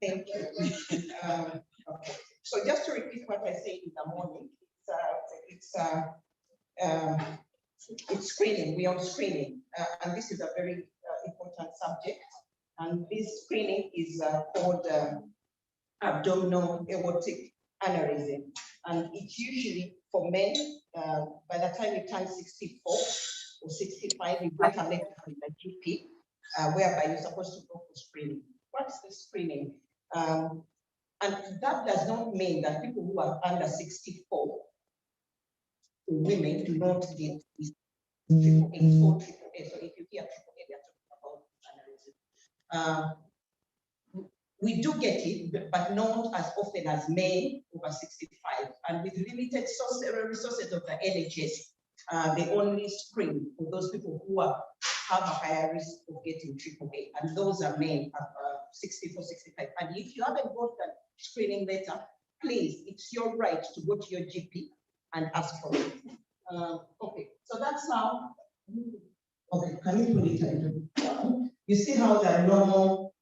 Thank you. Okay. So just to repeat what I said in the morning, it's screening. We are screening, and this is a very important subject. And this screening is called abdominal aortic aneurysm, and it's usually for men. By the time you turn 64 or 65, you get a letter from the GP, whereby you're supposed to go for screening. What's the screening? And that does not mean that people who are under 64, women, do not get this triple A. It's called triple A. So if you hear triple A, they're talking about aneurysm. We do get it, but not as often as men over 65. And with limited resources of the NHS, they only screen for those people who have a higher risk of getting triple A, and those are men of 64, 65. And if you haven't got that screening letter, please, it's your right to go to your GP and ask for it. Okay, so that's how. Okay, can you put it in? You see how the normal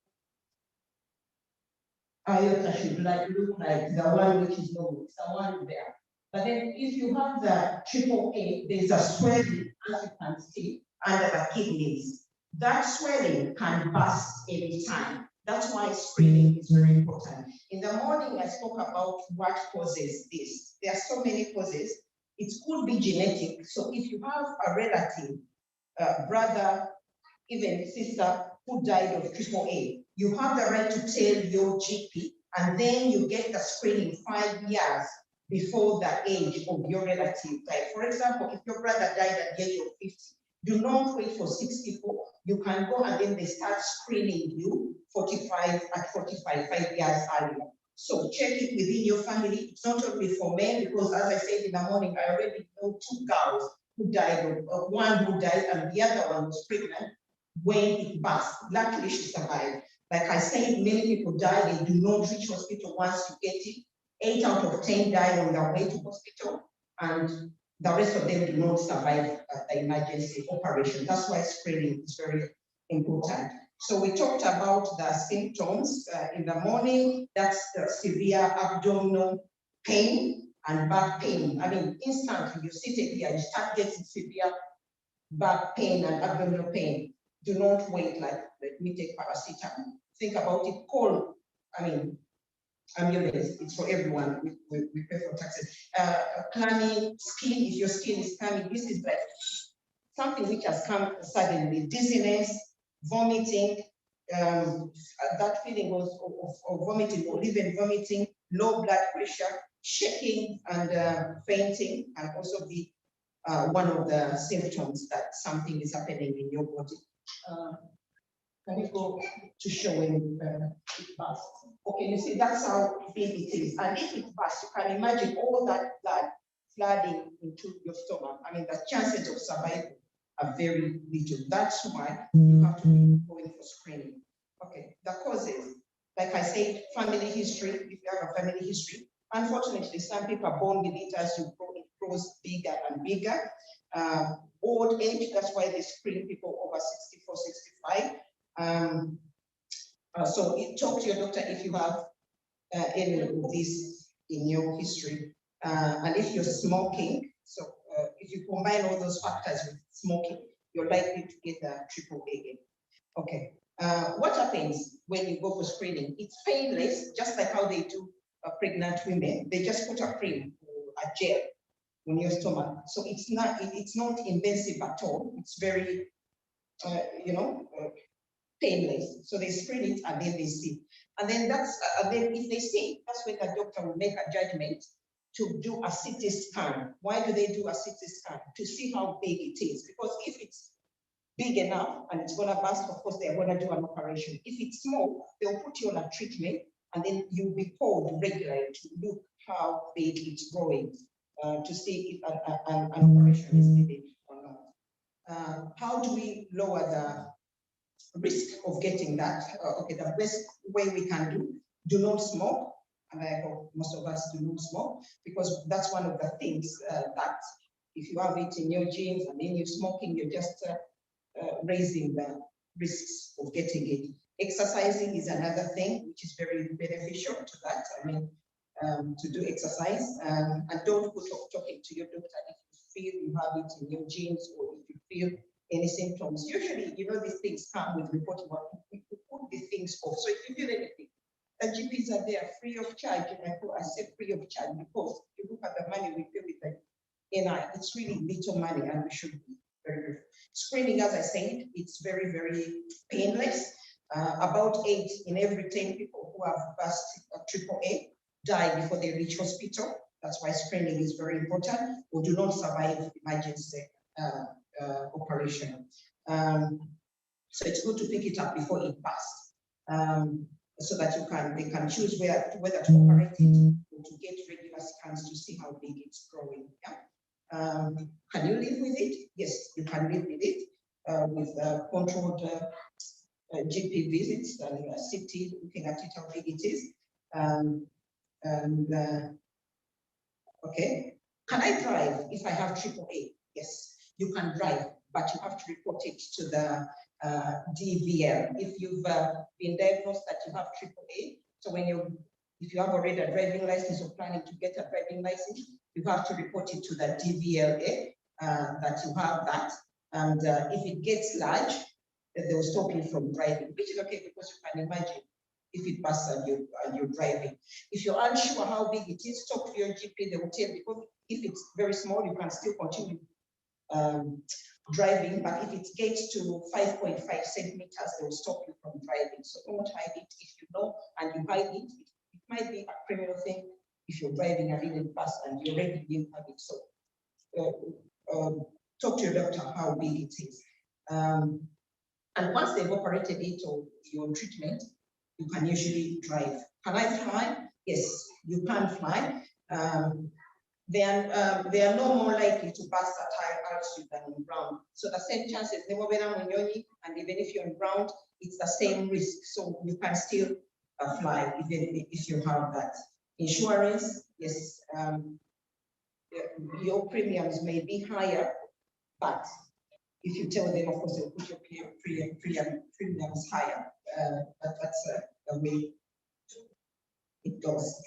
iota should look like the one which is normal. It's the one there. But then if you have the triple A, there's a swelling, as you can see, under the kidneys. That swelling can burst any time. That's why screening is very important. In the morning, I spoke about what causes this. There are so many causes. It could be genetic. So if you have a relative, brother, even sister who died of triple A, you have the right to tell your GP, and then you get the screening 5 years before the age of your relative died. For example, if your brother died at the age of 50, do not wait for 64. You can go and then they start screening you 45 at 45, 5 years earlier. So check it within your family. It's not only for men, because as I said in the morning, I already know 2 girls who died, one who died and the other one was pregnant when it burst. Luckily, she survived. Like I said, many people die, they do not reach hospital once you get it. 8 out of 10 die on their way to hospital, and the rest of them do not survive the emergency operation. That's why screening is very important. So we talked about the symptoms in the morning. That's the severe abdominal pain and back pain. I mean, instantly you sit here, you start getting severe back pain and abdominal pain. Do not wait, like, let me take paracetamol. Think about it, call, ambulance, it's for everyone, we pay for taxes. Clammy skin, if your skin is clammy, this is like something which has come suddenly, dizziness, vomiting, that feeling of vomiting or even vomiting, low blood pressure, shaking and fainting, and also be one of the symptoms that something is happening in your body. Can we go to showing it bursts? Okay, you see, that's how big it is. And if it bursts, you can imagine all that blood flooding into your stomach. I mean, the chances of survival are very little. That's why you have to be going for screening. Okay, the causes, like I said, family history, if you have a family history. Unfortunately, some people are born with it. As you grow, it grows bigger and bigger. Old age, that's why they screen people over 64, 65. So talk to your doctor if you have any of this in your history. And if you're smoking, so if you combine all those factors with smoking, you're likely to get the triple A. Okay. What happens when you go for screening? It's painless, just like how they do pregnant women. They just put a cream or a gel on your stomach. So it's not invasive at all. It's very, painless. So they screen it and then they see. And then then if they see, that's when the doctor will make a judgment to do a CT scan. Why do they do a CT scan? To see how big it is. Because if it's big enough and it's gonna burst, of course they're gonna do an operation. If it's small, they'll put you on a treatment and then you'll be called regularly to look how big it's growing, to see if an operation is needed or not. How do we lower the risk of getting that? Okay, the best way we can do not smoke. And I hope most of us do not smoke, because that's one of the things that if you have it in your genes and then you're smoking, you're just raising the risks of getting it. Exercising is another thing which is very beneficial to that. I mean, to do exercise, and don't put off talking to your doctor if you feel you have it in your genes or if you feel any symptoms. Usually, you know, these things come with reporting. We put these things off. So if you feel anything, the GPs are there free of charge. And I said free of charge because if you look at the money we pay with the NI, it's really little money, and we should be very careful. Screening, as I said, it's very, very painless. About 8 in every 10 people who have passed AAA die before they reach hospital. That's why screening is very important, or do not survive emergency operation. So it's good to pick it up before it passes, so that they can choose whether to operate it or to get regular scans to see how big it's growing. Yeah? Can you live with it? Yes, you can live with it with controlled GP visits and CT, looking at it how big it is. Okay, can I drive if I have AAA? Yes, you can drive, but you have to report it to the DVL. If you've been diagnosed that you have AAA, so if you have already a driving license or planning to get a driving license, you have to report it to the DVLA that you have that. And if it gets large, they will stop you from driving, which is okay because you can imagine if it passes and you're driving. If you're unsure how big it is, talk to your GP, they will tell you, because if it's very small, you can still continue driving, but if it gets to 5.5 centimeters, they will stop you from driving. So don't hide it. If you know and you hide it, it might be a criminal thing if you're driving and didn't pass and you already didn't have it. So talk to your doctor how big it is. And once they've operated it or you're on treatment, you can usually drive. Can I fly? Yes, you can fly. They are no more likely to pass at high altitude than on ground. So the same chances, and even if you're on ground, it's the same risk. So you can still fly even if you have that. Insurance, yes, your premiums may be higher, but if you tell them, of course, they'll put your premiums higher. But that's the way it goes.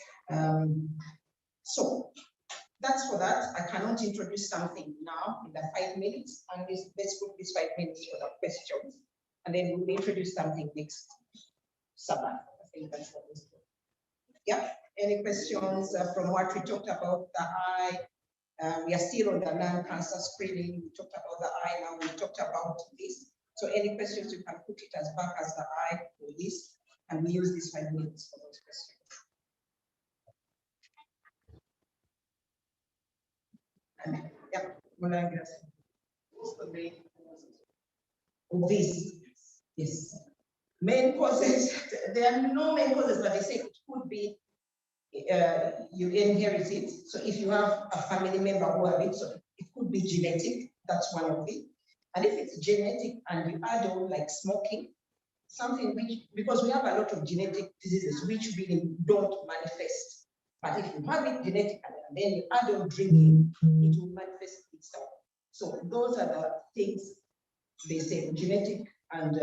So that's for that. I cannot introduce something now in the 5 minutes, and let's put these 5 minutes for the questions, and then we'll introduce something next Sabbath. I think that's what we're doing. Yeah. Any questions from what we talked about the eye? We are still on the non-cancer screening. We talked about the eye now. We talked about this. So any questions, you can put it as back as the eye for this, and we use these 5 minutes for those questions. And, yeah, what's the main causes of this? Yes. Main causes, there are no main causes, but they say it could be you inherit it. So if you have a family member who have it, so it could be genetic. That's one of it. And if it's genetic and you add on like smoking, something which, because we have a lot of genetic diseases which really don't manifest. But if you have it genetically and then you add on drinking, it will manifest itself. So those are the things they say, genetic, and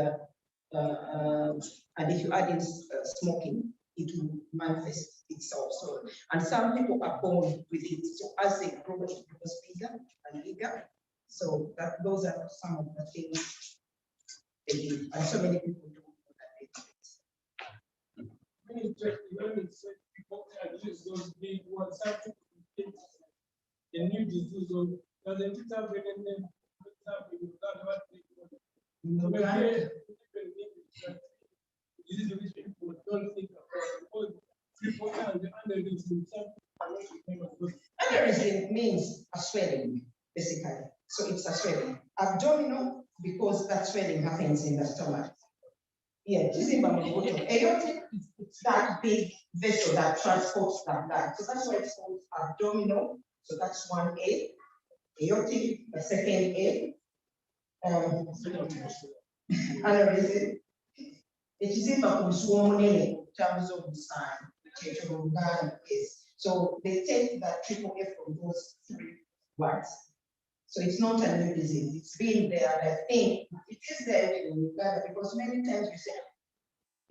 if you add in smoking, it will manifest itself. So, and some people are born with it. So as they grow, it grows bigger and bigger. So those are some of the things they do. And so many people don't know that they do it. People use those big ones, the new disease, does it have any name? Aneurysm means a swelling, basically. So it's a swelling. Abdominal, because that swelling happens in the stomach. Yeah, aortic, it's that big vessel that transports the blood. So that's why it's called abdominal. So that's 1A. Aortic, the second A. Aneurysm. Ekiziba ku lusuwa omunene kyabuza omusango kyekyo mu Luganda. Yes. So they take that triple F from those 3 words. So it's not a new disease. It's been there. I think it is there in Uganda because many times we say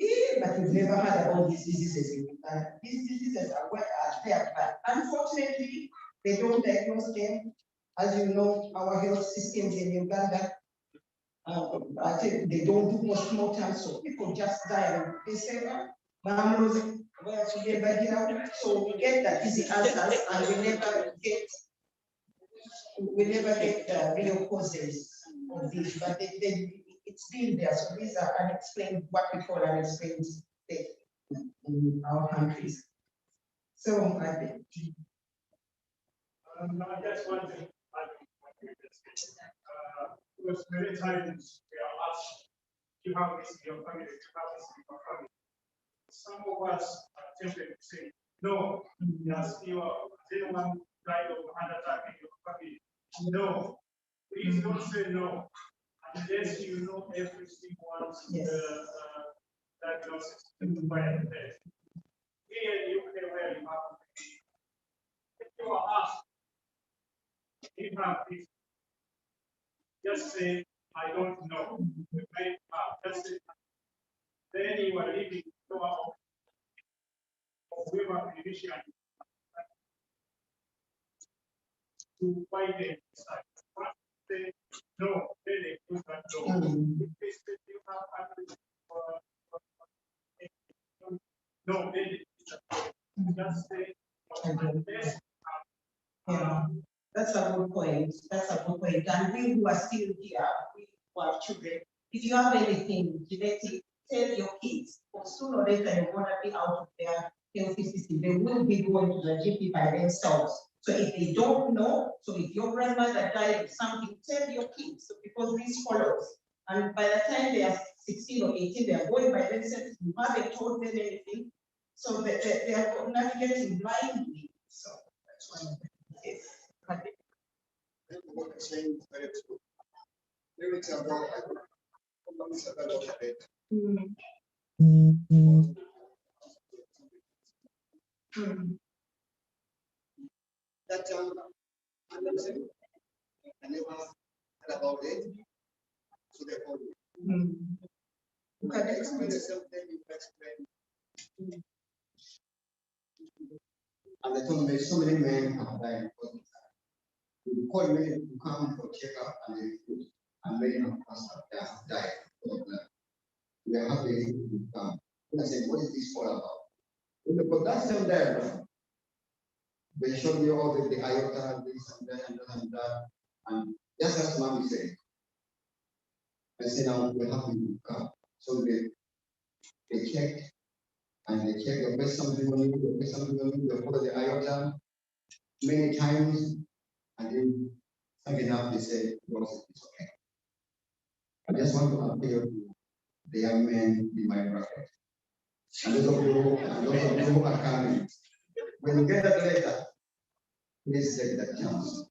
Yeah, but we've never heard about these diseases in Uganda. These diseases are there, but unfortunately, they don't diagnose them. As you know, our health systems in Uganda, I think they don't do postmortem, so people just die and they say, "I'm losing, where to get back here." So we get the easy answers and we never get the real causes of this, but it's been there. So these are unexplained, what we call unexplained death in our countries. So I think. I just want to because many times we are asked, you have this in your family, you have this in your family. Some of us are tempted to say, no, yes, anyone died of a heart attack in your family. No, please don't say no unless you know every single one's diagnosis by test. Here in UK, where you have, if you are asked, if you have this, just say, I don't know. Just say, then you are leaving the door of whoever clinician to find the site. Once they no, then they put that door. If they say you have access no, then they put that door. Just say, unless That's a good point. That's a good point. And we who are still here, we who have children, if you have anything genetic, tell your kids, or sooner or later you're going to be out of their healthy system. They will be going to the GP by themselves. So if they don't know, so if your grandmother died of something, tell your kids, so because this follows. And by the time they are 16 or 18, they are going by themselves. You haven't told them anything. So they are navigating blindly. So that's one of the things. What you're saying is very true. Lyrics are more like that I never heard about it, so therefore you can explain the same thing you explain. And they told me so many men have died because of that. You call me to come for checkup and they refuse, and many of us have died because of that. We are happy to come. And I said, what is this all about? Because that's them there. They showed me all the iota, this and that and that and that. And just as mommy said, I said, now we're happy to come. So they checked and they checked the best something on you, the best something on you, they follow the iota many times, and then something enough they said, it's okay. I just want to appeal to the young men in my bracket. And those of you who are coming, when you get that letter, please take that chance.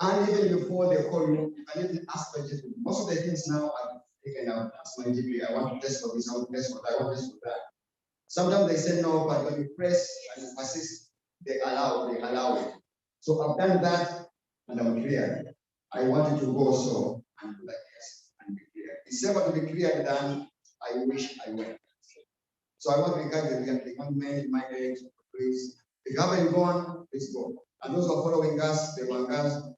And even before they call you, you can even ask my GP. Most of the things now are taken out. Ask my GP, I want to test for this, I want to test for that, I want to test for that. Sometimes they say no, but when you press and you persist, they allow it. So I've done that and I'm clear. I wanted to go so and do like yes and be clear. It's safer to be clear than I wish I went. So I want to encourage the young men in my age, please. If you haven't gone, please go. And those who are following us, the Wangas,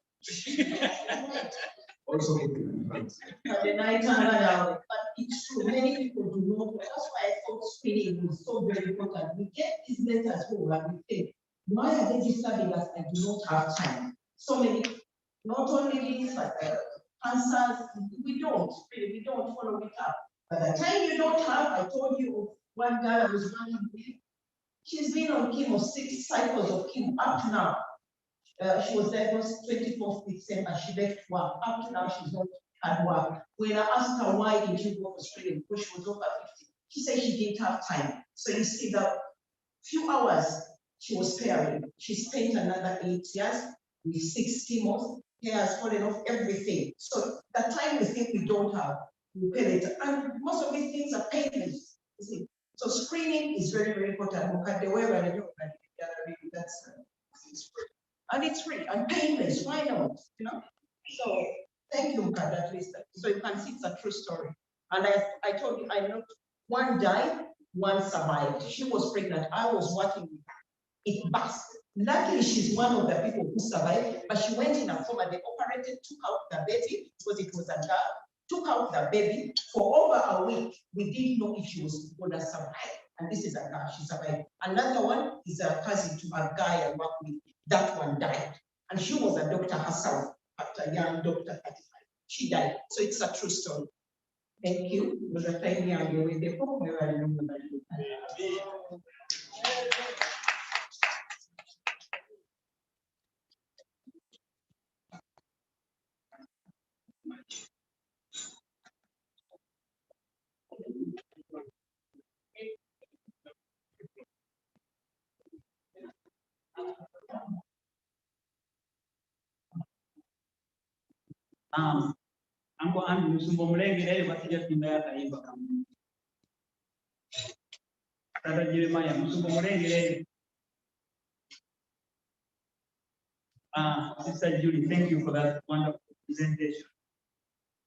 also but the night but it's true, many people do not. That's why I thought screening was so very important. We get these letters home and we think, why are they disturbing us? I do not have time. So many, not only this, but cancers, we don't follow it up. By the time you don't have, I told you of one girl I was running with, she's been on chemo, 6 cycles of chemo up to now. She was diagnosed 24th December. She left work. Up to now, she's not had work. When I asked her why did you go for screening, because she was over 50, she said she didn't have time. So you see the few hours she was sparing. She spent another 8 years with 6 chemos. Hair has fallen off, everything. So the time we think we don't have, we pay later. And most of these things are painless. You see. So screening is very, very important. That's and it's free and painless. Why not? You know. So thank you, Mukad, at least. So you can see it's a true story. And I told you I'm not One died, one survived. She was pregnant. I was working with her. It burst. Luckily, she's one of the people who survived, but she went in a coma. They operated, took out the baby because it was a girl, took out the baby. For over a week, we didn't know if she was going to survive. And this is a girl, she survived. Another one is a cousin to a guy I work with. That one died. And she was a doctor herself, a young doctor, 35. She died. So it's a true story. Thank you. It was a time young with the book. Uncle Andrew Musumbo Mulenge bakija timba yakayimba kamu. Tata Jeremiah Musumbo Mulenge. Sister Julie, thank you for that wonderful presentation.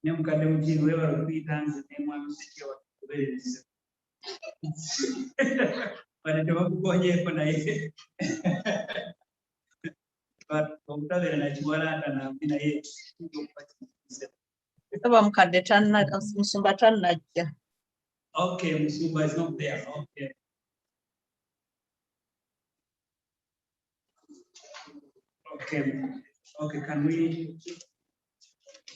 Nemukade mutini wewe rupitanze nemwa msikio wa kubeleza. Wanatoka kukonye kona yeye. But umtale na chiwalata na mbina yeye. Aba mukade tanna Musumba tanajja. Okay, Musumba is not there. Okay. Okay, can we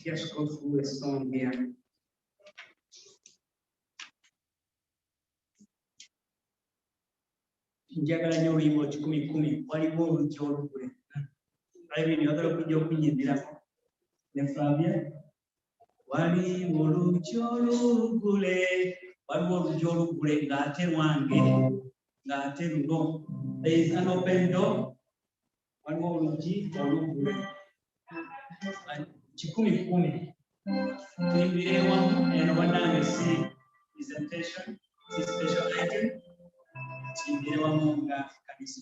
just go through a song here? Njagala nnyo oluyimba 10:10 waliwo oluggya olugule. Ayibini oyagala okujja okunyindirako ne Flavia. Waliwo oluggya olugule, waliwo oluggya olugule ng'ate lwange, ng'ate luno. There is an open door. Waliwo oluggi olugule. 10:10. Tuyimbire wamu eno bannange si presentation, si special item. Tuyimbire wamu nga kanisa.